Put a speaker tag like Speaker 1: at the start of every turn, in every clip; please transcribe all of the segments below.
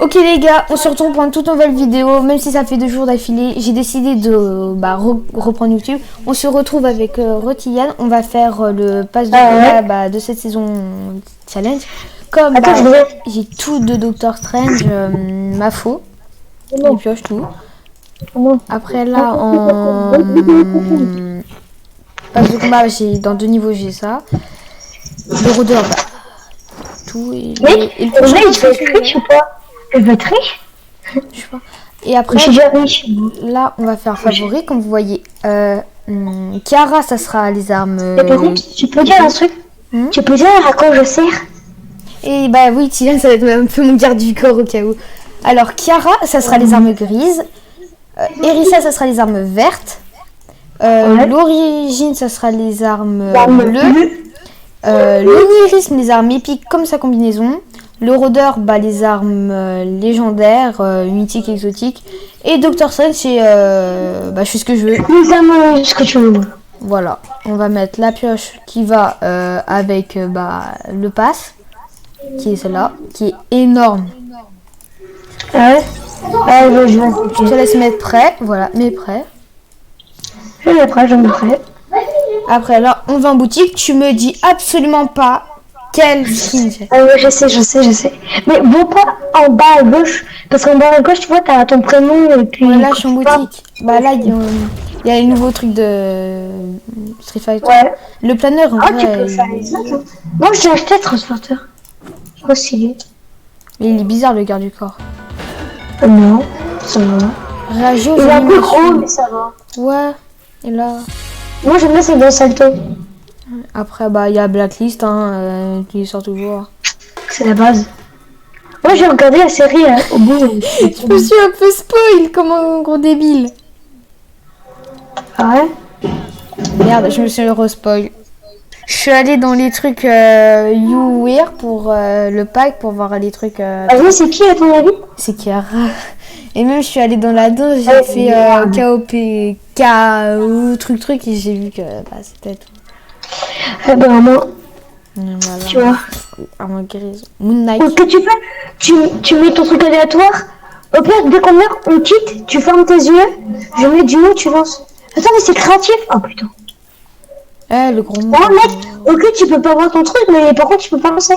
Speaker 1: Ok les gars, on se retrouve pour une toute nouvelle vidéo, même si ça fait 2 jours d'affilée, j'ai décidé de reprendre YouTube. On se retrouve avec Rotilliane, on va faire le pass de combat de cette saison challenge. Comme j'ai tout de Doctor Strange, ma faux, les pioches tout. Après là, en pass de combat, dans 2 niveaux j'ai ça. Le rôdeur, tout et
Speaker 2: le prochain, il fait riche ou pas? Il va être riche?
Speaker 1: Je sais pas. Et après, là, on va faire favori, comme vous voyez. Chiara, ça sera les armes.
Speaker 2: Mais par contre, tu peux dire un truc? Tu peux dire à quoi je sers?
Speaker 1: Et bah oui, Tilan, ça va être un peu mon garde du corps au cas où. Alors, Chiara, ça sera les armes grises. Erisa, ça sera les armes vertes. L'origine, ça sera les armes bleues. L'onirisme, les armes épiques comme sa combinaison. Le rôdeur, les armes légendaires, mythiques, exotiques. Et Doctor Strange, c'est je fais ce que je veux.
Speaker 2: Les armes, ce que tu veux.
Speaker 1: Voilà, on va mettre la pioche qui va avec le pass, qui est celle-là, qui est énorme.
Speaker 2: Ah ouais?
Speaker 1: Je te laisse mettre prêt, voilà, mets prêt.
Speaker 2: Je mets prêt, je mets prêt.
Speaker 1: Après là, on va en boutique, tu me dis absolument pas quel skin j'ai.
Speaker 2: Je sais. Mais bon, pas en bas à gauche, parce qu'en bas à gauche, tu vois, t'as ton prénom et puis...
Speaker 1: là, je suis en boutique. Là, il y a les nouveaux trucs de Street Fighter. Ouais. Le planeur, en vrai...
Speaker 2: tu peux faire les autres. Moi, j'ai acheté Transporter. Trop stylé.
Speaker 1: Mais il est bizarre, le garde du corps.
Speaker 2: Non, ça va.
Speaker 1: Réagir
Speaker 2: il est un peu gros, mais ça va.
Speaker 1: Ouais, et là...
Speaker 2: Moi, j'aime bien, c'est dans Salto.
Speaker 1: Après, il y a Blacklist, qui sort toujours.
Speaker 2: C'est la base. Moi, j'ai regardé la série au bout.
Speaker 1: Je me suis un peu spoil comme un gros débile.
Speaker 2: Ah ouais?
Speaker 1: Merde, je me suis re-spoil. Je suis allée dans les trucs You Wear pour le pack pour voir les trucs.
Speaker 2: Oui, c'est qui à ton avis?
Speaker 1: C'est Chiara. Et même je suis allée dans la danse, j'ai fait KOP, KO, truc et j'ai vu que c'était tout.
Speaker 2: Moi,
Speaker 1: voilà.
Speaker 2: Tu vois.
Speaker 1: Arme grise. Moon Knight.
Speaker 2: Ce que tu fais, tu mets ton truc aléatoire. Au pire, dès qu'on meurt, on quitte, tu fermes tes yeux, je mets du mot, tu lances. Attends, mais c'est créatif. Oh putain.
Speaker 1: Le gros mot.
Speaker 2: Oh mec, ok, tu peux pas voir ton truc, mais par contre, tu peux pas lancer.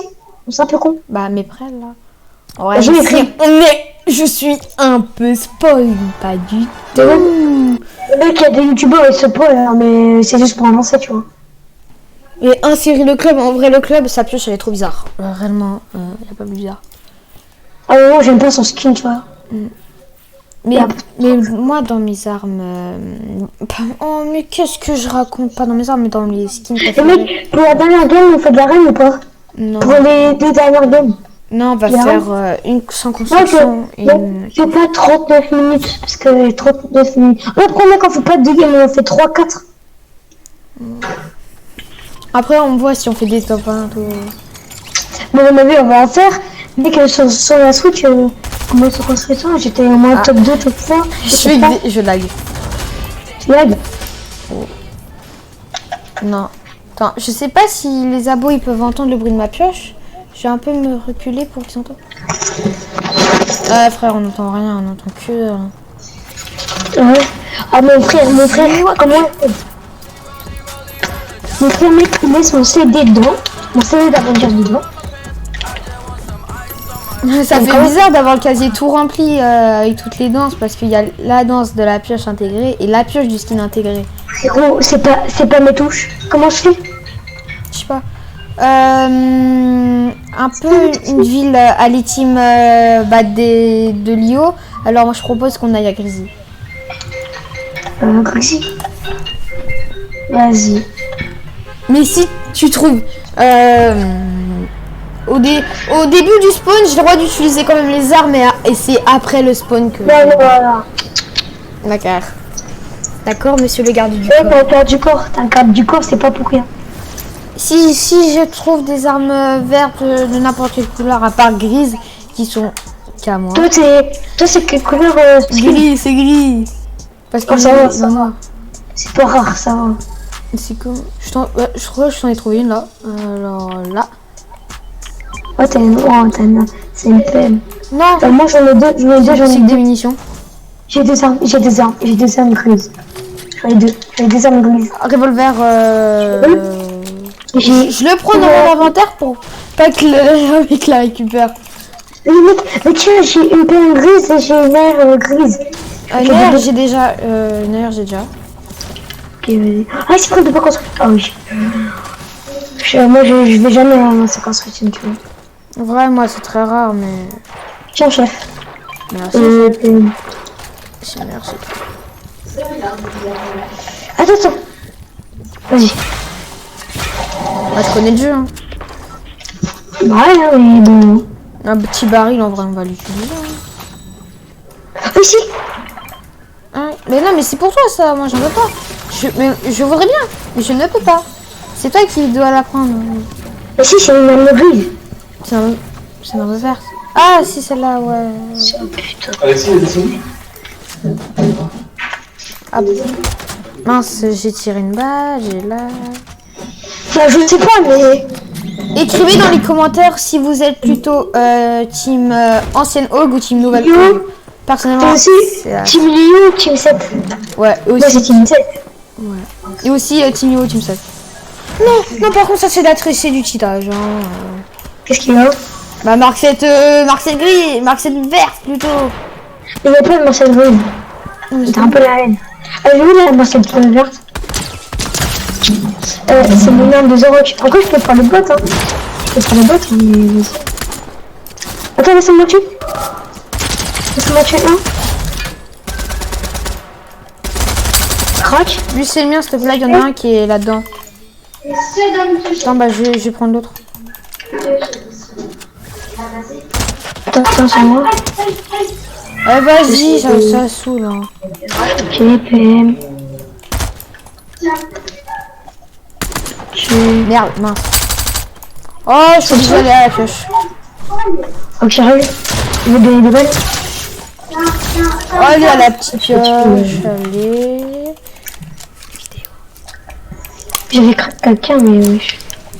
Speaker 2: C'est un peu con.
Speaker 1: Mais prêt là. Ouais, je suis un peu spoil, pas du tout.
Speaker 2: Le mec, il y a des youtubeurs, ils se spoil, mais c'est juste pour avancer, tu vois.
Speaker 1: Et insérer le club, en vrai, le club, sa pioche, elle est trop bizarre. Réellement, il n'y a pas plus bizarre.
Speaker 2: Ah non, j'aime pas son skin, tu vois.
Speaker 1: Mais moi, dans mes armes... Oh, mais qu'est-ce que je raconte? Pas dans mes armes, mais dans les skins.
Speaker 2: Et mec, pour la dernière game, on fait de la reine ou pas?
Speaker 1: Non.
Speaker 2: Pour les 2 dernières games.
Speaker 1: Non, on va faire une sans construction.
Speaker 2: C'est pas 39 minutes, parce que 39 minutes. Après, mec, on fait pas 2 games, on fait 3-4.
Speaker 1: Après, on voit si on fait des top 1. Tout.
Speaker 2: Bon, à mon avis, on va en faire. Mec, sur la Switch, comment sur construction, j'étais au moins top 2, top 3.
Speaker 1: Je lag.
Speaker 2: Tu lag?
Speaker 1: Non. Attends, je sais pas si les abos ils peuvent entendre le bruit de ma pioche. Je vais un peu me reculer pour qu'ils entendent. Frère, on n'entend rien, on entend que...
Speaker 2: Ouais. Ah, mon frère, comment il fait? Mon frère, mec, il met son CD dedans, mon CD d'Avengers dedans.
Speaker 1: Ça fait bizarre d'avoir le casier tout rempli avec toutes les danses parce qu'il y a la danse de la pioche intégrée et la pioche du skin intégré.
Speaker 2: Gros, c'est pas mes touches. Comment je fais?
Speaker 1: Je sais pas. Un peu une ville à l'étime de Lio. Alors moi je propose qu'on aille à Grisy.
Speaker 2: Grisy. Vas-y.
Speaker 1: Mais si tu trouves au début du spawn, j'ai le droit d'utiliser quand même les armes et c'est après le spawn que...
Speaker 2: Voilà.
Speaker 1: D'accord. D'accord, monsieur le garde du
Speaker 2: corps.
Speaker 1: T'as
Speaker 2: un garde du corps. T'as un garde du corps, c'est pas pour rien.
Speaker 1: Si je trouve des armes vertes de n'importe quelle couleur, à part grise, qui sont qu'à moi.
Speaker 2: Toi, c'est quelle couleur
Speaker 1: Gris, c'est gris. Parce que
Speaker 2: ça va. C'est pas rare, ça va.
Speaker 1: C'est comme... Je crois que je t'en ai trouvé une là. Alors là.
Speaker 2: Oh, c'est une peine.
Speaker 1: Non,
Speaker 2: Moi j'en ai deux, j'en ai
Speaker 1: c'est des
Speaker 2: deux.
Speaker 1: munitions.
Speaker 2: J'ai des armes grises. J'en ai des armes grises.
Speaker 1: Revolver,
Speaker 2: J'ai...
Speaker 1: je le prends dans mon inventaire pour pas que le mec la récupère.
Speaker 2: Mais tiens, j'ai une paire grise et j'ai une aire grise.
Speaker 1: Une aire, j'ai déjà. Une aire, j'ai déjà.
Speaker 2: Ok, vas-y. Ah, c'est quoi de pas construire? Ah oui. Moi, je vais jamais avancer construction, tu vois.
Speaker 1: En vrai, moi, c'est très rare, mais.
Speaker 2: Tiens, chef.
Speaker 1: Merci. Merci.
Speaker 2: Attends. Vas-y.
Speaker 1: Bah, je connais le jeu. Hein.
Speaker 2: Ouais, mais bon.
Speaker 1: Un petit baril, en vrai, on va l'utiliser. Hein.
Speaker 2: Ici.
Speaker 1: Hein, mais non, mais c'est pour toi ça, moi j'en veux pas. Je voudrais bien, mais je ne peux pas. C'est toi qui dois la prendre.
Speaker 2: Ici, c'est une arme grise.
Speaker 1: C'est un revers. Ah, si, celle-là, ouais.
Speaker 2: Putain.
Speaker 3: Alexis, il est descendu.
Speaker 1: Ah, mince, j'ai tiré une balle, j'ai là.
Speaker 2: Enfin, je sais pas, mais.
Speaker 1: Écrivez dans les commentaires si vous êtes plutôt team ancienne Hog ou team nouvelle
Speaker 2: Yo.
Speaker 1: Hog. Personnellement,
Speaker 2: Aussi,
Speaker 1: c'est la-
Speaker 2: Team Liu, Team 7.
Speaker 1: ouais, eux
Speaker 2: Moi,
Speaker 1: aussi.
Speaker 2: c'est Team 7.
Speaker 1: Ouais. Et aussi team Yo, team 7. Non, par contre, ça c'est de la tricher du cheatage. Hein.
Speaker 2: Qu'est-ce qu'il y a?
Speaker 1: Bah, marque cette gris, marque cette verte plutôt.
Speaker 2: Il n'y a pas de Marcel Green. T'as un peu la haine. Ah, j'ai vu la Marcel verte. C'est mon arme de Zoro. Encore, je peux prendre le bot, hein. Je peux prendre le bot, hein, mais vas-y. Attends, laisse-moi tuer. Laisse-moi tuer un. Crac.
Speaker 1: Lui, c'est le mien, s'il te plaît, il y en a un qui est là-dedans. Attends, bah, je vais prendre l'autre.
Speaker 2: Attends, c'est moi.
Speaker 1: Eh, vas-y, ça saoule. Hein.
Speaker 2: Ok, PM.
Speaker 1: Merde, mince. Oh, je suis désolée à la pioche.
Speaker 2: Ok, j'arrive. Je vais donner des balles.
Speaker 1: Oh, allez, à la petite pioche. Allez.
Speaker 2: J'avais craqué quelqu'un, mais wesh.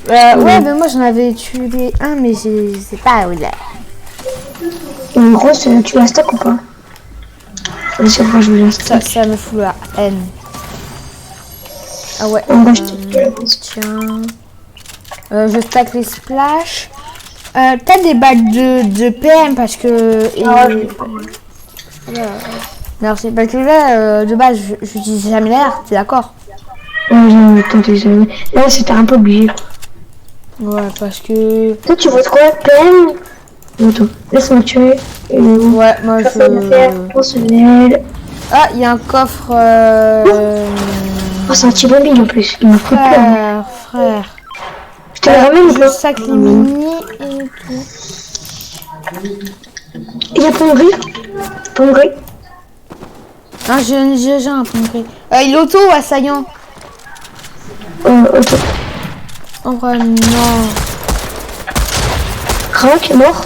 Speaker 1: Ouais, mais moi, j'en avais tué un, mais je sais pas où il est.
Speaker 2: En gros, tu la stock ou pas? Vas-y, moi je vais la stock.
Speaker 1: Ça me fout la haine. Ah ouais.
Speaker 2: Moi, je te
Speaker 1: Tiens. Je stack les splash. T'as des balles de PM parce que. Merci. Parce que là, de base, j'utilise jamais l'air, t'es d'accord?
Speaker 2: Ouais, attendez, jamais. Là, c'était un peu obligé.
Speaker 1: Ouais, parce que.
Speaker 2: Toi, tu votes quoi? PM? Attends, laisse-moi tuer.
Speaker 1: Ouais, moi
Speaker 2: Personnel.
Speaker 1: Ah, il y a un coffre.
Speaker 2: Oh, c'est un petit bombing en plus. Il m'a fait peur.
Speaker 1: Frère.
Speaker 2: Je te le ramène ou
Speaker 1: Je
Speaker 2: pas?
Speaker 1: sac les mini et tout.
Speaker 2: Il y a pomme gris. Pomme gris.
Speaker 1: Ah, j'ai un peu gris. Il est auto assaillant.
Speaker 2: Ok.
Speaker 1: En vrai, non.
Speaker 2: Crac, mort.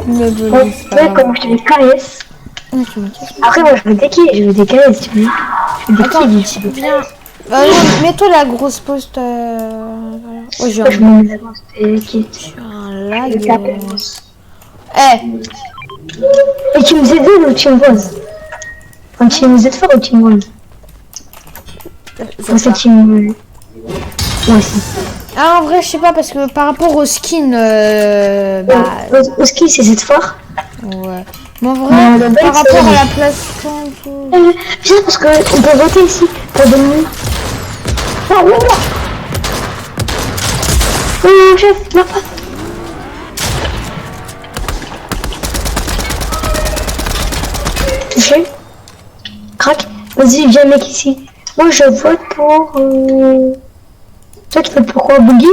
Speaker 1: Me
Speaker 2: Bon,
Speaker 1: volise
Speaker 2: tu vois
Speaker 1: pas.
Speaker 2: comment je te les caresse.
Speaker 1: Ah, tu me casses.
Speaker 2: Après, moi, je veux des kills. Je veux des caresses, tu vois. Je veux des
Speaker 1: Attends,
Speaker 2: kills, un petit peu.
Speaker 1: viens. Non, mets-toi la grosse poste. Oh, j'ai
Speaker 2: Moi, je
Speaker 1: un,
Speaker 2: me mets la grosse kit.
Speaker 1: j'ai un lag.
Speaker 2: Avec la pétasse.
Speaker 1: Eh,
Speaker 2: Et tu me Z2 ou Team Rose? Enfin, Team Z4 ou Team Rose? Moi, c'est Team... Moi aussi.
Speaker 1: Ah, en vrai, je sais pas, parce que par rapport au skin,
Speaker 2: Au ski, c'est Z4.
Speaker 1: ouais. Mais en
Speaker 2: Mais
Speaker 1: vrai,
Speaker 2: le
Speaker 1: par
Speaker 2: bug,
Speaker 1: rapport
Speaker 2: c'est-
Speaker 1: à la place quand tout.
Speaker 2: Viens, parce qu'on peut voter ici. Pour donner... Non, non, non. Non, chef, non, pas. Touché. Crac. Vas-y, viens, mec, ici. Moi, je vote pour... Toi, tu votes pour quoi, Boogie?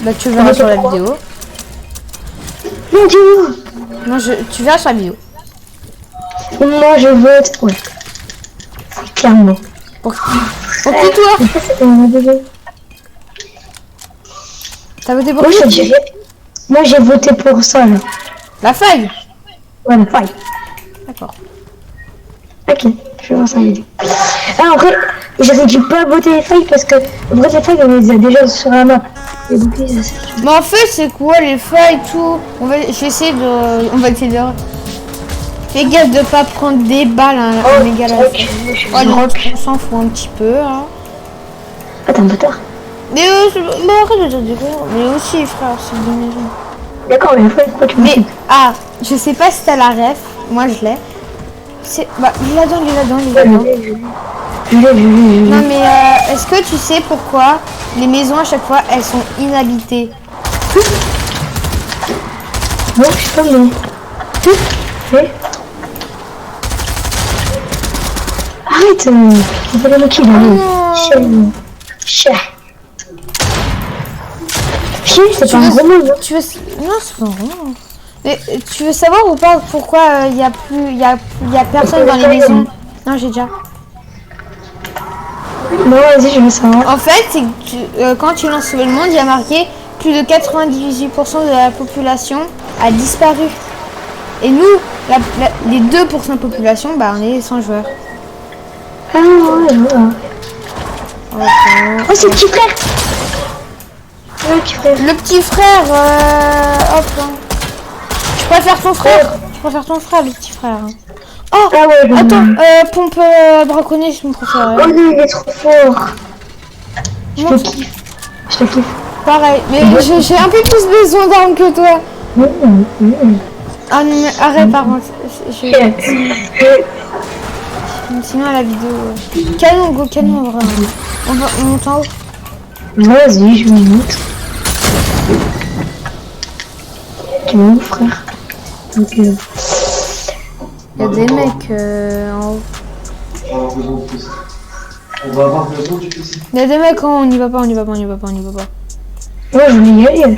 Speaker 1: Bah, tu verras sur la vidéo.
Speaker 2: Non, dis-moi.
Speaker 1: Non, tu verras sur la vidéo.
Speaker 2: Moi, je vote... Ouais. Clairement.
Speaker 1: Pour qui toi?
Speaker 2: Ça, c'était mon bébé.
Speaker 1: T'as voté pour
Speaker 2: Moi,
Speaker 1: qui?
Speaker 2: je dirais... Moi, j'ai voté pour ça, là.
Speaker 1: La feuille.
Speaker 2: Ouais, la faille.
Speaker 1: D'accord.
Speaker 2: Ok, je vais voir ça vidéo. Ah, après, J'aurais dû pas botter les failles parce que en vrai les failles on les a déjà sur la map. Les boucliers ça sert.
Speaker 1: Mais en fait, c'est quoi les failles et tout? Je vais essayer de. On va essayer de. Fais gaffe de pas prendre des balles, hein,
Speaker 2: Oh,
Speaker 1: méga la
Speaker 2: truc.
Speaker 1: Oh, le rock, on s'en fout un petit peu, hein.
Speaker 2: Attends, bâtard.
Speaker 1: Mais arrête de dire des gros. Mais aussi, frère, c'est de maison.
Speaker 2: D'accord, mais pourquoi tu me
Speaker 1: Mais,
Speaker 2: dis
Speaker 1: ah, je sais pas si t'as la ref. Moi, je l'ai. C'est. Bah, il est là-dedans, il est là-dedans, il est
Speaker 2: je
Speaker 1: là-dedans.
Speaker 2: l'ai.
Speaker 1: Non, mais est-ce que tu sais pourquoi les maisons à chaque fois elles sont inhabitées?
Speaker 2: Non, je sais pas, mais. Arrête, il faut le kill,
Speaker 1: non.
Speaker 2: Chien, c'est pas un gros mot, non?
Speaker 1: Tu veux... Non, c'est pas vraiment. Mais tu veux savoir ou pas pourquoi il y a plus, y a personne dans les maisons? Non, j'ai déjà.
Speaker 2: Non, vas-y, je veux savoir.
Speaker 1: En fait, c'est que quand tu lances Sauver le monde, il y a marqué plus de 98% de la population a disparu. Et nous, les 2% de population, bah on est 100 joueurs.
Speaker 2: Ah ouais, je vois. Oh, c'est le petit frère. Ouais, petit frère.
Speaker 1: Le petit frère, hop. Je préfère ton frère. Je préfère ton frère, le petit frère. Oh,
Speaker 2: Ah ouais,
Speaker 1: attends, pompe braconnier, je me préfère.
Speaker 2: Oh non, il est trop fort. Je
Speaker 1: Moi,
Speaker 2: te kiffe. Je te kiffe.
Speaker 1: pareil, mais j'ai un peu plus besoin d'armes que toi. Ah non, mais arrête, par contre. Sinon, à la vidéo. Canon, go, canon, en vrai. On monte en haut.
Speaker 2: Vas-y, je me montre. Tu es où, frère? Ok.
Speaker 1: Il y a des mecs en haut.
Speaker 3: On va avoir besoin du PC.
Speaker 1: Il y a des mecs en haut, on y va pas, on y va pas, on y va pas, on y va pas.
Speaker 2: Ouais, je voulais y aller.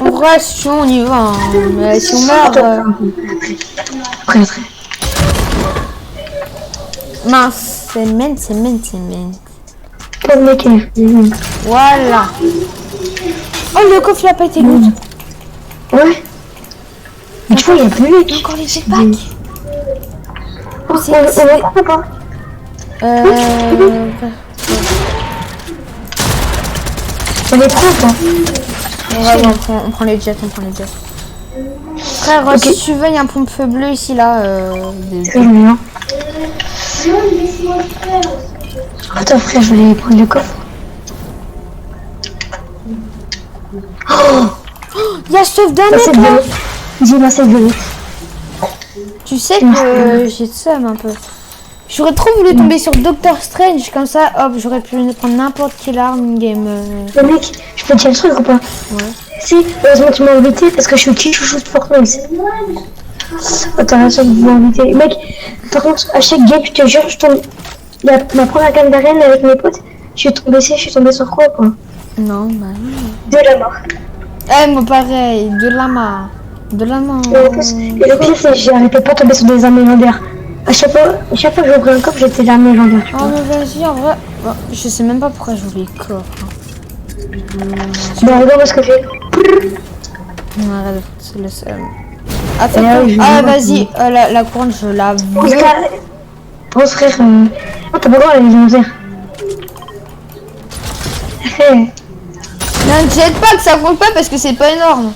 Speaker 1: On reste, si on y va. Hein. Mais si on meurt.
Speaker 2: Après.
Speaker 1: Mince, c'est main.
Speaker 2: Pas de mec,
Speaker 1: Voilà. Oh, le coffre, il a pas été good.
Speaker 2: Ouais. Mais tu vois, il y a plus de mec.
Speaker 1: Encore les jetpacks.
Speaker 2: On va quoi pas? On les prend pas.
Speaker 1: Ouais, on prend les jets, Frère, si tu veux, il y a un pompe bleu ici, là.
Speaker 2: C'est bien. Attends, frère, je vais aller prendre le coffre.
Speaker 1: Il y a sauf d'un
Speaker 2: Ça, c'est
Speaker 1: mec, là.
Speaker 2: de Dis-moi, c'est de
Speaker 1: Tu sais que j'ai le seum un peu. J'aurais trop voulu tomber sur Doctor Strange, comme ça, hop, j'aurais pu prendre n'importe quelle arme game.
Speaker 2: Le mec, je peux te dire le truc ou pas?
Speaker 1: Ouais.
Speaker 2: Si, heureusement tu m'as invité parce que je suis qui chouchou de Fortnite. Attends, je vais inviter. Mec, par contre, à chaque game, je te jure, je tombe. Ma première game d'arène avec mes potes, je suis tombé sur quoi?
Speaker 1: Non, bah non.
Speaker 2: De la mort.
Speaker 1: Eh, moi pareil, de la main.
Speaker 2: Et le pire, c'est que j'arrêtais pas de tomber sur des armes légendaires. À chaque fois que j'ouvrais un coffre, j'étais l'arme légendaire. Tu
Speaker 1: Oh,
Speaker 2: vois.
Speaker 1: mais vas-y, en vrai. Bon, je sais même pas pourquoi j'ouvre les coffres.
Speaker 2: Bon, regarde ce que j'ai.
Speaker 1: Non, arrête, c'est le seum.
Speaker 2: Ah,
Speaker 1: Vas-y, la couronne, je la veux.
Speaker 2: Bon, frère, oh, t'as pas le droit à la légendaire.
Speaker 1: Mais un jetpack, ça compte pas parce que c'est pas énorme.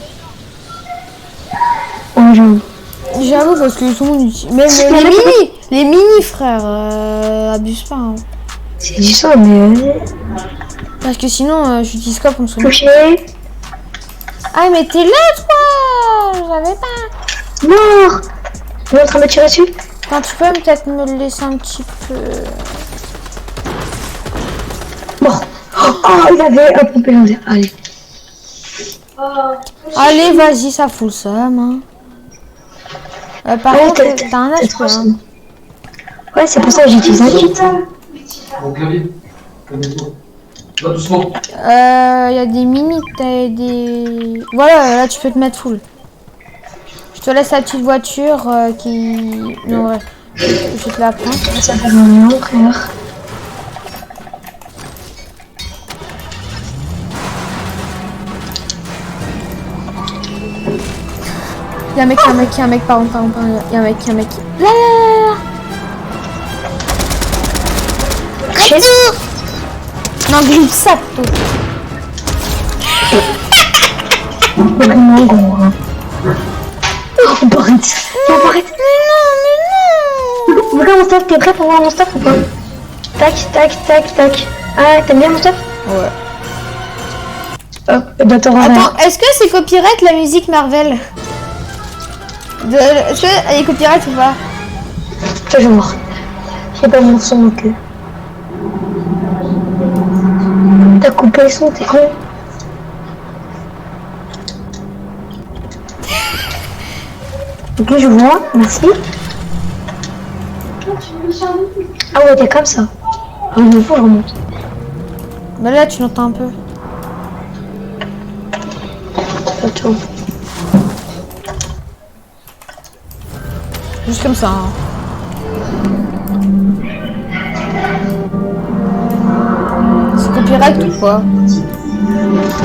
Speaker 2: Oh, j'avoue.
Speaker 1: J'avoue, parce que tout le monde utilise. Même les mini, frère, abuse pas. Hein.
Speaker 2: C'est du sang, mais.
Speaker 1: Parce que sinon, j'utilise quoi comme son.
Speaker 2: Touché.
Speaker 1: Ah, mais t'es là, toi. Je savais pas.
Speaker 2: Mort. On est en train de tirer dessus.
Speaker 1: Quand tu peux peut-être me le laisser un petit peu.
Speaker 2: Mort. Oh, il avait un pompe légendaire. Allez.
Speaker 1: Allez, vas-y, ça fout le seum. Hein. Par contre, t'as un HP. Hein.
Speaker 2: Ouais, c'est pour ça que j'utilise un kit.
Speaker 3: Mon clavier. Calme-toi. Va doucement.
Speaker 1: Y a des mini, t'as des. Voilà, là tu peux te mettre full. Je te laisse la petite voiture qui. Non, ouais. Je vais te la prendre.
Speaker 2: Ça fait mon nom, frère.
Speaker 1: Y'a un mec, pardon. Y'a un mec. Là.
Speaker 2: Shit.
Speaker 1: Non, griffe ça, plutôt.
Speaker 2: Vraiment gros. Hein. Oh, Boris. Non, Boris.
Speaker 1: Mais non.
Speaker 2: Regarde mon stuff, t'es prêt pour voir mon stuff ou pas? Tac. Ah, t'aimes bien mon stuff?
Speaker 1: Ouais.
Speaker 2: Hop, bah t'auras
Speaker 1: Attends, est-ce que c'est copyright la musique Marvel? Est-ce qu'elle est copyright ou pas?
Speaker 2: toujours. J'ai pas mon son donc. T'as coupé le son, t'es con. Ok, je vois, merci. Ah ouais, t'es comme ça. Ah, il faut que je remonte.
Speaker 1: Bah là, tu l'entends un peu.
Speaker 2: Attends.
Speaker 1: Juste comme ça. Hein. C'est copyright ou quoi?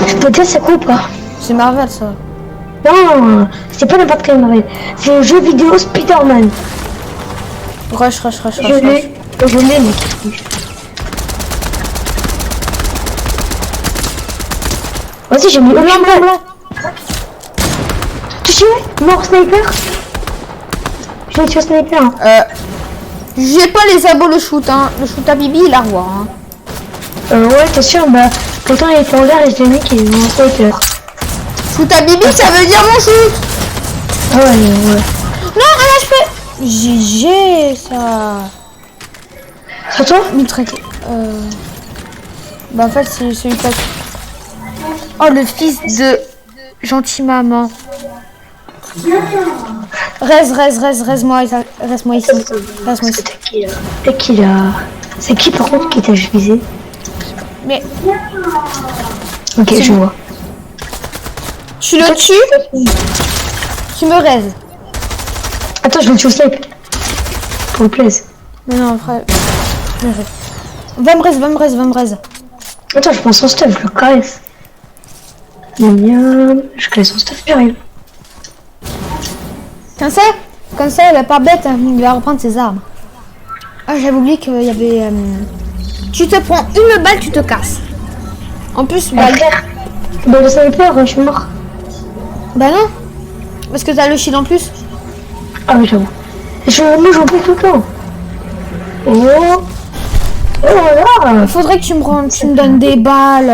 Speaker 2: Je peux te dire c'est quoi ou pas?
Speaker 1: C'est Marvel ça.
Speaker 2: Non, c'est pas n'importe quel Marvel. C'est le jeu vidéo Spider-Man.
Speaker 1: Rush.
Speaker 2: Je l'ai, mec. Vas-y, j'ai mis
Speaker 1: Blanc.
Speaker 2: Touché? Mort sniper? Je l'ai tué au sniper. Hein.
Speaker 1: J'ai pas les abos le shoot, hein. Le shoot à Bibi, il a revoir, hein.
Speaker 2: Ouais, t'es sûr, bah, pourtant il est en l'air et je l'ai mis qu'il est en sniper.
Speaker 1: Shoot à Bibi, ça veut dire mon shoot.
Speaker 2: Ouais.
Speaker 1: Non, un HP. GG, ça.
Speaker 2: C'est toi?
Speaker 1: Mitraqué. Bah, en fait, c'est celui-là. Oh, le fils de gentille maman. Reste-moi ici. Reste-moi ici.
Speaker 2: T'es qui là? C'est qui par contre qui t'a visé?
Speaker 1: Mais
Speaker 2: Ok, je vois.
Speaker 1: tu le tues, tu me raises.
Speaker 2: Attends, je le tue au snipe. Pour le plaisir.
Speaker 1: Mais non, frère. Va me raise.
Speaker 2: Attends, je prends son stuff, je le caresse. Je caresse son stuff, j'arrive.
Speaker 1: Comme ça, elle est pas bête, hein, il va reprendre ses armes. Ah, j'avais oublié qu'il y avait... Tu te prends une balle, tu te casses. En plus, bah
Speaker 2: le sniper, je suis mort.
Speaker 1: Bah non. Parce que t'as le shield en plus.
Speaker 2: Ah oui, j'avoue. Moi, j'en peux tout le temps. Oh là.
Speaker 1: Faudrait que tu me donnes des balles.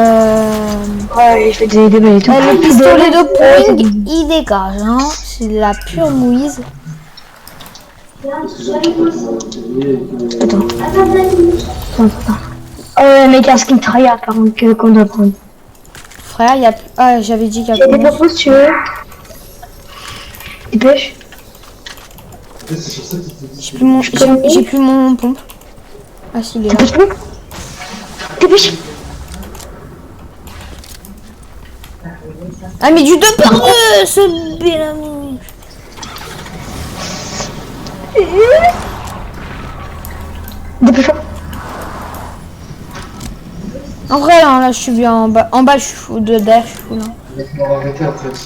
Speaker 2: Ouais, je vais te donner des balles et tout.
Speaker 1: Le pistolet de Pong, il dégage, hein. C'est de la pure mouise.
Speaker 2: Attends. Mec, un skin tryhard par contre qu'on doit prendre.
Speaker 1: Frère, il y a... Ah, j'avais dit qu'il y
Speaker 2: J'ai
Speaker 1: avait...
Speaker 2: des propos si tu veux. Dépêche.
Speaker 1: J'ai plus mon pompe. Ah si, il est là.
Speaker 2: Dépêche.
Speaker 1: Ah mais du 2 par 2, ce bélamouche.
Speaker 2: Dépêche.
Speaker 1: En vrai, là, je suis bien en bas. En bas, je suis fou. Derrière, je suis fou, là.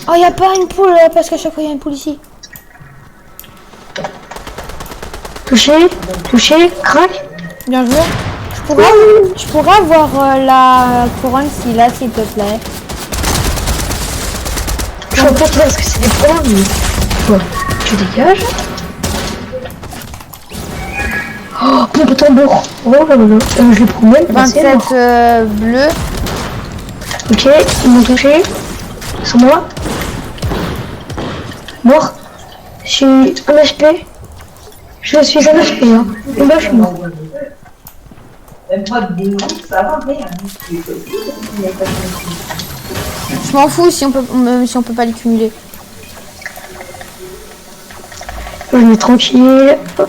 Speaker 1: Oh, y a pas une poule, là, parce qu'à chaque fois, il y a une poule ici.
Speaker 2: Touché, crac.
Speaker 1: Bien joué. Je pourrais avoir la couronne s'il a, s'il te plaît.
Speaker 2: Je vois pas toi parce que c'est des problèmes, mais... Ouais, tu dégages. Oh, pompe tambour. Oh là là, je les promets.
Speaker 1: 27 bleus.
Speaker 2: Ok, ils m'ont touché. Sur moi. Mort. Je suis un HP. Je suis un HP, hein. Et là, je suis mort.
Speaker 4: Même pas de boulot, ça va bien.
Speaker 1: Je m'en fous si on peut pas les cumuler.
Speaker 2: Je vais tranquille. Hop.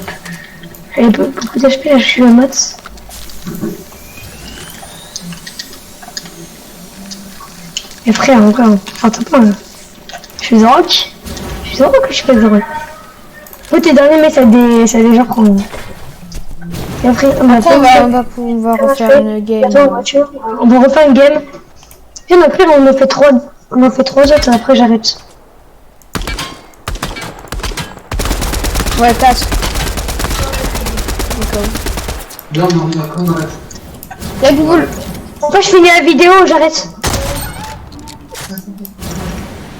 Speaker 2: J'ai beaucoup d'HP, là, je suis à max. Et frère, encore. Attends pas, là. Je suis rock. Je suis rock ou je suis pas heureux. Ouais, tes derniers, mais ça a déjà prend. Et après, on va
Speaker 1: pouvoir refaire une game.
Speaker 2: Attends, on va refaire une game. Et après, on en fait 3 autres, après j'arrête.
Speaker 1: Ouais, 4.
Speaker 3: Non, non, on arrête.
Speaker 1: Y'a Google.
Speaker 2: Pourquoi je finis la vidéo, j'arrête.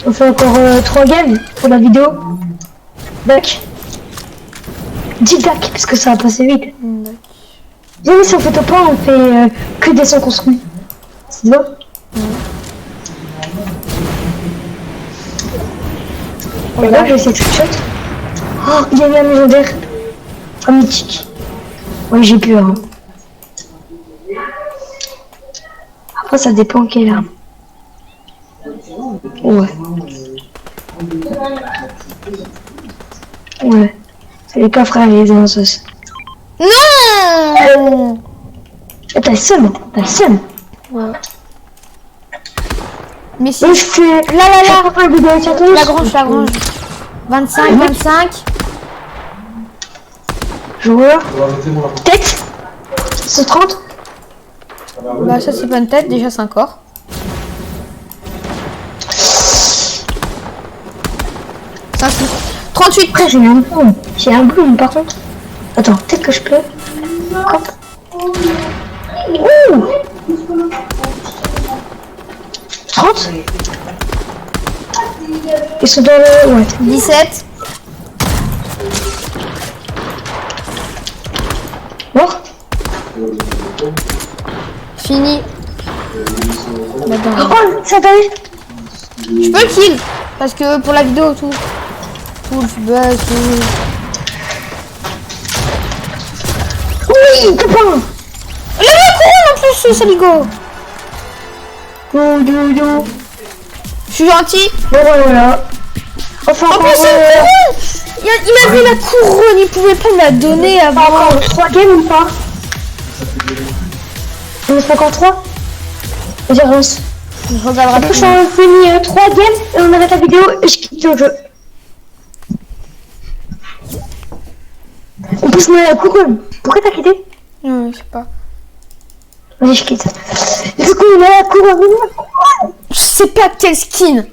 Speaker 2: On fait encore 3 games pour la vidéo. Bac. 10 bacs, parce que ça va passer vite. Viens, si on fait top 1, on fait que des sons construits. C'est bon. Voilà, je vais essayer de shot. Oh, il y a eu un légendaire. Un mythique. Ouais, j'ai peur. Hein. Après, ça dépend quelle arme. Ouais. Ouais. C'est les coffres à les dans la sauce.
Speaker 1: Non.
Speaker 2: T'as le seum. T'as le seum.
Speaker 1: Ouais. Mais si.
Speaker 2: Et je fais...
Speaker 1: Là,
Speaker 2: la vidéo sur tous.
Speaker 1: la grange. 25, 25.
Speaker 2: Joueur.
Speaker 3: On va arrêter mon lapin.
Speaker 2: Tête. C'est 30.
Speaker 1: Bah, ça, c'est pas une tête. Déjà, c'est un corps. Ça, c'est 38.
Speaker 2: Après, j'ai un bloom. J'ai un bloom, par contre. Attends, peut-être que je peux. Hop. Ouh. 30. Ils sont dans le... Ouais.
Speaker 1: 17.
Speaker 2: Mort.
Speaker 1: Fini. Maintenant.
Speaker 2: Oh, ça t'a vu.
Speaker 1: Je peux le kill. Parce que pour la vidéo, tout. Tout le buzz, tout.
Speaker 2: Oui, copain.
Speaker 1: Il a mis couronne en plus, ce saligo.
Speaker 2: Yo.
Speaker 1: Je suis gentil.
Speaker 2: Voilà. Enfin,
Speaker 1: En plus, c'est une couronne. Il avait la couronne, il pouvait pas me la donner avant.
Speaker 2: encore 3 games ou pas? On est 53. J'avance.
Speaker 1: Je regarderai
Speaker 2: Après,
Speaker 1: plus.
Speaker 2: on finit 3 games et on arrête la vidéo et je quitte le jeu. En plus, on a la couronne. Pourquoi t'as quitté?
Speaker 1: Je sais pas.
Speaker 2: Vas-y, je quitte. Du coup, on a la couronne. On a la couronne.
Speaker 1: Je sais pas quel skin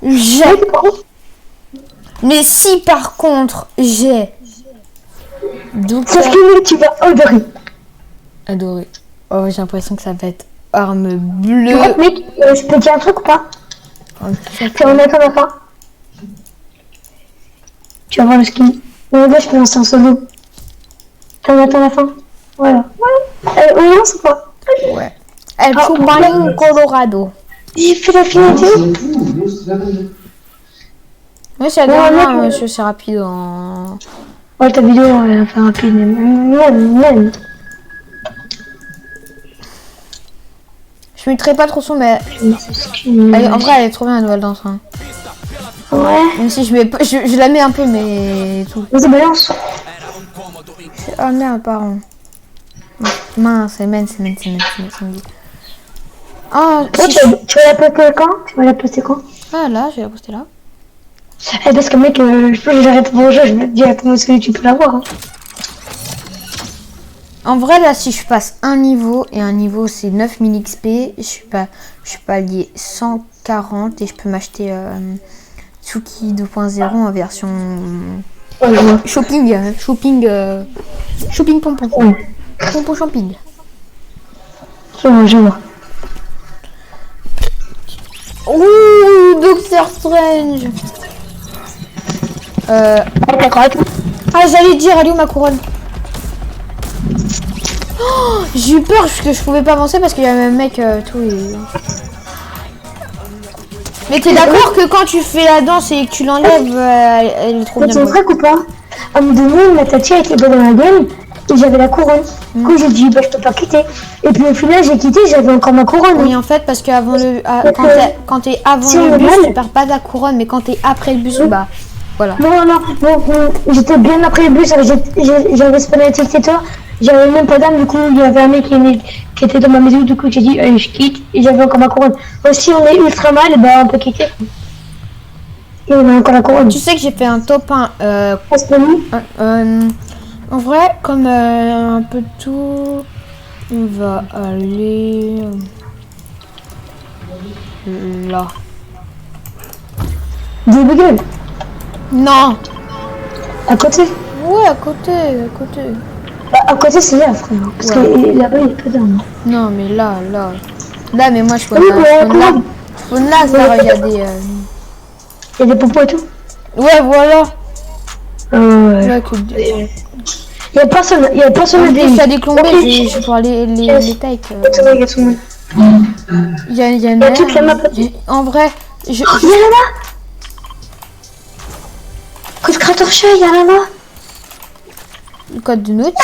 Speaker 1: j'ai.
Speaker 2: Ouais, par contre.
Speaker 1: Mais si par contre j'ai. Donc
Speaker 2: Sauf que tu vas adorer.
Speaker 1: adoré. Oh, j'ai l'impression que ça va être arme
Speaker 2: Tu
Speaker 1: bleue.
Speaker 2: vois, mec, je peux te dire un truc ou pas? Puis on attend la fin. Tu vas voir le skin. Mais là, je peux lancer en solo. On attend la fin. Voilà. On lance ou pas?
Speaker 1: Ouais. El Chupanin Colorado.
Speaker 2: J'ai fait la finalité.
Speaker 1: Oui, c'est la
Speaker 2: Ouais,
Speaker 1: dernière,
Speaker 2: ouais.
Speaker 1: monsieur, c'est rapide en.
Speaker 2: Ouais, ta vidéo, elle a fait rapide. Même.
Speaker 1: Je mettrai pas trop son, mais en vrai, elle est trop bien la nouvelle danse. Hein.
Speaker 2: Ouais.
Speaker 1: Même si je mets pas, je la mets un peu, mais tout.
Speaker 2: Vas-y, balance.
Speaker 1: Oh merde, pardon. Mince, c'est men. Ah,
Speaker 2: Oh,
Speaker 1: si
Speaker 2: tu vas la poster quand? Tu vas la poster quand?
Speaker 1: Ah là, je vais la poster là.
Speaker 2: Eh, parce que mec, je peux que j'arrête mon jeu, je vais te dire comment est-ce que tu peux l'avoir. Hein.
Speaker 1: En vrai, là, si je passe un niveau, et un niveau c'est 9000 XP, je suis pas lié 140 et je peux m'acheter Tsuki 2.0 en version
Speaker 2: Ouais, je vois.
Speaker 1: shopping pompon.
Speaker 2: Ouais.
Speaker 1: Pompon champing.
Speaker 2: Je vois.
Speaker 1: Ouh, Doctor Strange.
Speaker 2: T'as correct?
Speaker 1: Ah, j'allais dire, elle est où ma couronne? Oh, j'ai eu peur parce que je pouvais pas avancer parce qu'il y avait un mec tout et... Mais t'es d'accord que quand tu fais la danse et que tu l'enlèves, elle est trop
Speaker 2: Mais
Speaker 1: bien.
Speaker 2: c'est vrai ou pas? À un moment donné, ma tati a été dans la game et j'avais la couronne. Du coup, j'ai dit, bah, je peux pas quitter. Et puis au final, j'ai quitté, j'avais encore ma couronne.
Speaker 1: Oui, en fait, parce que avant quand t'es avant
Speaker 2: si
Speaker 1: le
Speaker 2: on est
Speaker 1: bus,
Speaker 2: mal-
Speaker 1: tu perds pas ta couronne, mais quand t'es après le bus, bah voilà.
Speaker 2: Non, j'étais bien après le bus, j'avais spawné avec toi, j'avais même pas d'âme, du coup il y avait un mec qui était dans ma maison, du coup j'ai dit allez, je quitte et j'avais encore ma couronne. Si on est ultra mal, bah on peut quitter. Et on a encore la couronne.
Speaker 1: Tu sais que j'ai fait un top 1.
Speaker 2: On se met
Speaker 1: En vrai, comme un peu tout, on va aller là.
Speaker 2: des gueules.
Speaker 1: Non.
Speaker 2: À côté.
Speaker 1: Ouais, à côté, à côté.
Speaker 2: Bah, à côté, c'est là, frère. Parce
Speaker 1: Ouais.
Speaker 2: que là-bas, il n'y a pas d'armes.
Speaker 1: Non, mais là. Là, mais moi, je
Speaker 2: Ah oui,
Speaker 1: spawn là.
Speaker 2: mais
Speaker 1: Je spawn là.
Speaker 2: comment
Speaker 1: Je spawn là, ça, regardez.
Speaker 2: Il y a des popos et tout.
Speaker 1: Ouais, voilà.
Speaker 2: Ouais.
Speaker 1: Ouais, que...
Speaker 2: Il y a personne
Speaker 1: En
Speaker 2: à
Speaker 1: plus, ça a déclombé,
Speaker 2: Ok.
Speaker 1: je vais pouvoir les take.
Speaker 2: Attends, regarde son nom.
Speaker 1: Il y a
Speaker 2: Il y a toute la map.
Speaker 1: En vrai,
Speaker 2: Il y a là-bas. Code Creator Chat, il y a là-bas.
Speaker 1: le code de Naughty.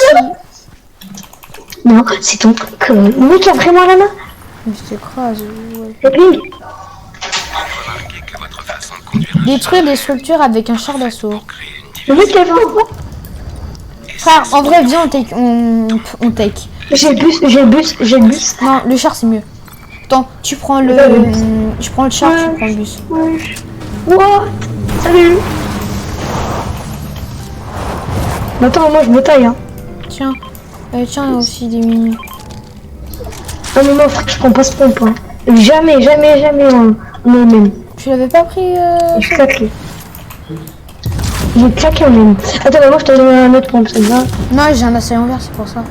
Speaker 2: Non, c'est ton code. Le mec il a vraiment là-bas.
Speaker 1: Mais je t'écrase, ouais.
Speaker 2: C'est ping.
Speaker 1: Détruire des structures avec un char d'assaut.
Speaker 2: Le mec il a vraiment quoi?
Speaker 1: Frère, en vrai, viens, on take.
Speaker 2: J'ai le bus.
Speaker 1: Non, le char, c'est mieux. Attends, tu prends le... Je prends le char, tu prends le bus.
Speaker 2: Ouah, salut. Attends, moi je me taille, hein.
Speaker 1: Tiens. Tiens, aussi des mini.
Speaker 2: Non mais moi frère, je prends pas ce pompe, hein. Jamais on est même.
Speaker 1: Tu l'avais pas pris
Speaker 2: Je claque. J'ai claqué en même. Attends, mais moi je te donne un autre pompe, ça te va?
Speaker 1: Non, j'ai un assaillant vert, c'est pour ça.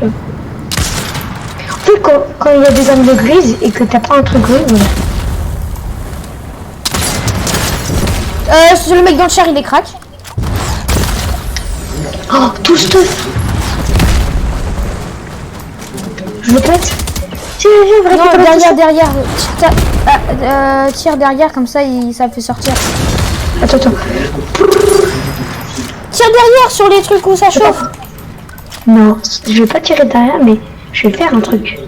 Speaker 2: En fait, quand il y a des armes de grise et que t'as pas un truc gris, voilà.
Speaker 1: C'est le mec dans le char, il est crack.
Speaker 2: Oh, tout stuff. Je le pète. Tiens,
Speaker 1: Non, derrière. Tire derrière, comme ça, ça fait sortir.
Speaker 2: Attends.
Speaker 1: Tire derrière sur les trucs où ça chauffe.
Speaker 2: Non, je vais pas tirer derrière, mais je vais faire un truc.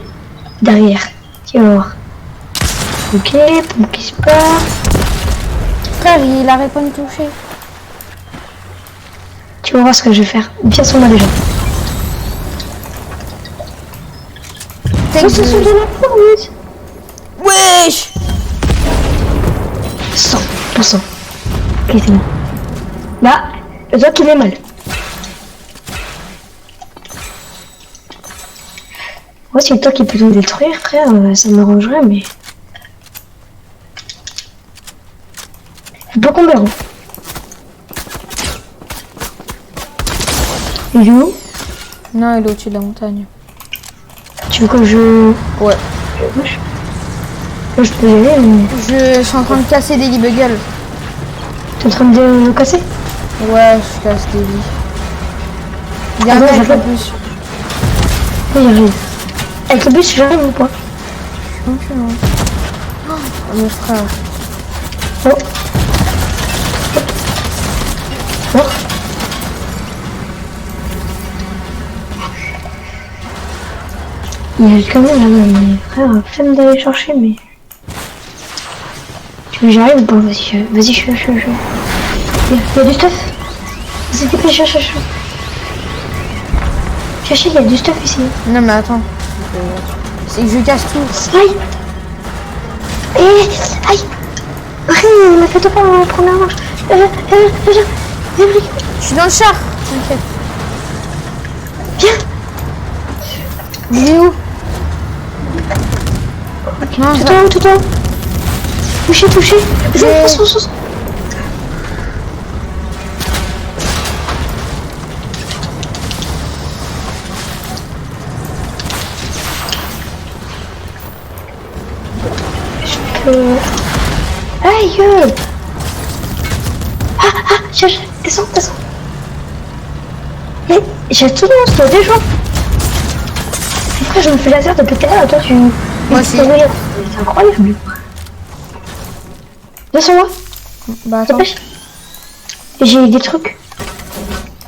Speaker 2: Derrière. Tu vas voir. Ok, pompe qui se part.
Speaker 1: Frère, il arrête pas de me toucher.
Speaker 2: Tu vas voir ce que je vais faire. Bien sur moi déjà.
Speaker 1: Take
Speaker 2: Ce sont
Speaker 1: the-
Speaker 2: de la fourmise.
Speaker 1: Wesh.
Speaker 2: 100%. Ok, c'est bon. Là, je dois tourner mal. Moi, c'est toi qui peux nous détruire, frère. Ça m'arrangerait, mais... Pas combien, hein. Il est où?
Speaker 1: Non, il est au-dessus de la montagne.
Speaker 2: Tu veux que je...
Speaker 1: Ouais.
Speaker 2: Moi, je peux y aller, mais...
Speaker 1: Je suis en train de casser des buggles.
Speaker 2: T'es en train de le casser?
Speaker 1: Ouais, je casse des lits. Il y a un
Speaker 2: Ah ouais,
Speaker 1: mec en
Speaker 2: j'arrive.
Speaker 1: plus.
Speaker 2: Oui, j'arrive. Avec le bus, j'arrive ou pas?
Speaker 1: Tranquillement. Oh, mon frère.
Speaker 2: Oh. Oh. Il y a le camion là-bas, mais frère, flemme d'aller chercher, mais... Tu veux que j'arrive ou pas? Vas-y, je. Il y a du stuff. Vas-y, dépêche, cherche. Cherchez, il y a du stuff ici.
Speaker 1: Non, mais attends. C'est que je casse tout.
Speaker 2: Aïe. Aïe. Il m'a fait tout par la première manche. Viens.
Speaker 1: Je suis dans le char. T'inquiète.
Speaker 2: Viens.
Speaker 1: Il est où? Non,
Speaker 2: Tout en haut. Touché.
Speaker 1: J'ai-
Speaker 2: Fonce. Aïe. Cherche, descends. J'ai tout le monde, des gens. Pourquoi je me fais laser depuis tout à l'heure, toi tu...
Speaker 1: Moi aussi.
Speaker 2: C'est incroyable. Descends moi,
Speaker 1: bah attends.
Speaker 2: dépêche. J'ai des trucs.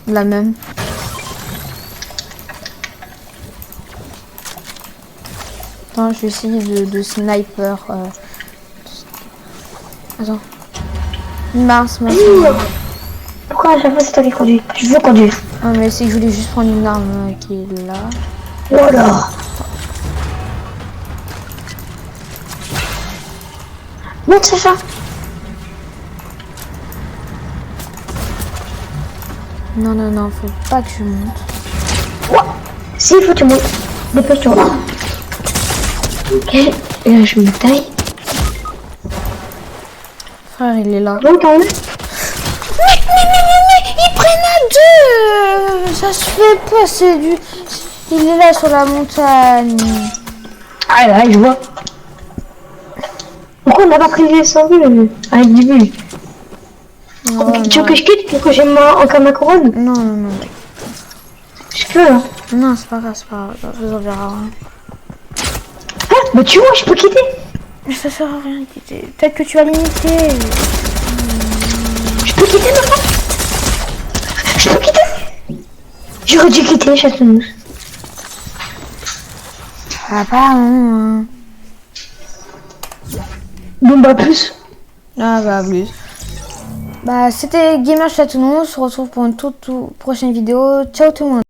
Speaker 1: La même. Attends, je vais essayer de sniper. Attends. Mars.
Speaker 2: Pourquoi à chaque fois c'est toi qui conduis? Je veux conduire.
Speaker 1: Ah, mais c'est que je voulais juste prendre une arme qui est là.
Speaker 2: Voilà. Monte Sacha.
Speaker 1: Non, faut pas que je monte.
Speaker 2: Ouah. Si, il faut que tu montes. Dépêche-toi. Ok, et là je me taille.
Speaker 1: Frère, il est là.
Speaker 2: Donc, en vrai,
Speaker 1: Mais ils prennent à deux. Ça se fait pas, c'est du... Il est là sur la montagne.
Speaker 2: ah là, je vois. Pourquoi on n'a pas pris les 100 vues avec du but?
Speaker 1: Non,
Speaker 2: Tu veux que je quitte pour que j'ai encore ma couronne?
Speaker 1: non.
Speaker 2: Je peux là.
Speaker 1: Non, c'est pas grave, je vous en verrai rien.
Speaker 2: Ah, bah tu vois, je peux quitter.
Speaker 1: Mais ça sert à rien de quitter. Peut-être que tu vas limiter.
Speaker 2: Je peux quitter maintenant. Je peux quitter. J'aurais dû quitter, Châteauneuf.
Speaker 1: Ah, pas hein.
Speaker 2: Bon bah plus.
Speaker 1: Ah bah plus. Bah c'était Gamer Châteauneuf, on se retrouve pour une toute prochaine vidéo. Ciao tout le monde.